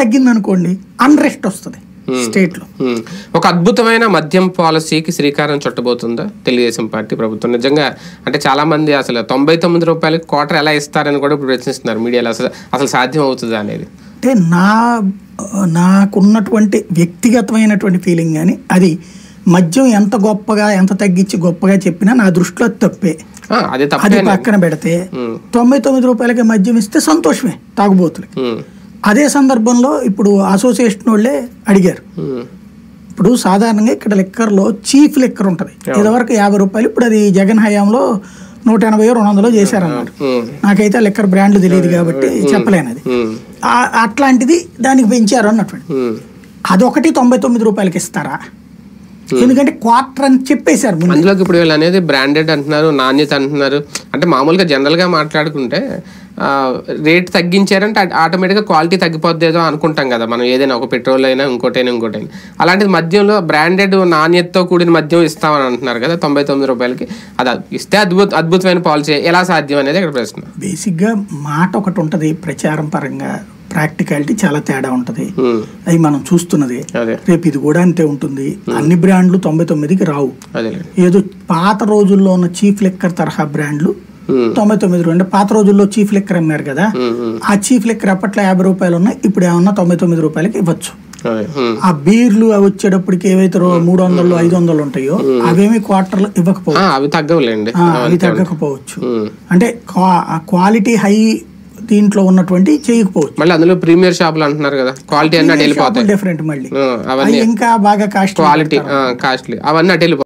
తగ్గింది అనుకోండి అన్రెస్ట్ వస్తుంది స్టేట్ లో. ఒక అద్భుతమైన మద్యం పాలసీకి శ్రీకారం చుట్టబోతుందా తెలుగుదేశం పార్టీ ప్రభుత్వం? నిజంగా అంటే చాలా మంది అసలు 99 రూపాయలకి క్వార్టర్ ఎలా ఇస్తారని కూడా ఇప్పుడు ప్రశ్నిస్తున్నారు మీడియాలో. అసలు సాధ్యం అవుతుందా అనేది అంటే నాకున్నటువంటి వ్యక్తిగతమైనటువంటి ఫీలింగ్. కానీ అది మద్యం ఎంత గొప్పగా ఎంత తగ్గించి గొప్పగా చెప్పినా నా దృష్టిలో తప్పే. అది పక్కన పెడితే 99 రూపాయలకి మద్యం ఇస్తే సంతోషమే తాగుబోతులకి. అదే సందర్భంలో ఇప్పుడు అసోసియేషన్ వాళ్ళే అడిగారు. ఇప్పుడు సాధారణంగా ఇక్కడ లిక్కర్లో చీఫ్ లిక్కర్ ఉంటుంది, ఇదివరకు 50 రూపాయలు, ఇప్పుడు అది జగన్ హయాంలో 180 200 చేశారన్నారు. నాకైతే లిక్కర్ బ్రాండ్లు తెలియదు కాబట్టి చెప్పలేనది. అట్లాంటిది దానికి పెంచారు అన్నటువంటి. అదొకటి 99 రూపాయలకి ఇస్తారా? ఎందుకంటే క్వార్టర్ అని చెప్పేశారు. అందులోకి ఇప్పుడు వీళ్ళు అనేది బ్రాండెడ్ అంటున్నారు, నాణ్యత అంటున్నారు. అంటే మామూలుగా జనరల్గా మాట్లాడుకుంటే రేట్ తగ్గించారంటే ఆటోమేటిక్గా క్వాలిటీ తగ్గిపోద్దేదో అనుకుంటాం కదా మనం, ఏదైనా ఒక పెట్రోల్ అయినా ఇంకోటైనా. అలాంటిది మద్యంలో బ్రాండెడ్ నాణ్యతతో కూడిన మద్యం ఇస్తామని అంటున్నారు కదా 99 రూపాయలకి. అది ఇస్తే అద్భుతమైన పాలసీ ఎలా సాధ్యం అనేది ఇక్కడ ప్రశ్న. బేసిక్గా మాట ఒకటి ఉంటుంది, ప్రచారం పరంగా ప్రాక్టికాలిటీ చాలా తేడా ఉంటుంది. అది మనం చూస్తున్నది. రేపు ఇది కూడా అంతే ఉంటుంది. అన్ని బ్రాండ్లు 99కి రావు. ఏదో పాత రోజుల్లో ఉన్న చీఫ్ లిక్కర్ తరహా బ్రాండ్లు 99 అంటే పాత రోజుల్లో చీఫ్ లిక్కర్ అమ్మారు కదా, ఆ చీఫ్ లిక్కర్ అప్పట్లో 50 రూపాయలు ఉన్నాయి, ఇప్పుడు ఏమన్నా 99 రూపాయలకి ఇవ్వచ్చు. ఆ బీర్లు అవి వచ్చేటప్పటికి ఏవైతే 300 500 ఉంటాయో అవేమి క్వార్టర్లు ఇవ్వకపోవచ్చు, అవి తగ్గకపోవచ్చు. అంటే క్వాలిటీ హై దీంట్లో ఉన్నటువంటి చేయకపోవచ్చు. మళ్ళీ అందులో ప్రీమియర్ షాపులు అంటున్నారు కదా, క్వాలిటీ అన్నీ డిఫరెంట్, మళ్ళీ ఇంకా బాగా కాస్ట్లీ అవన్నీ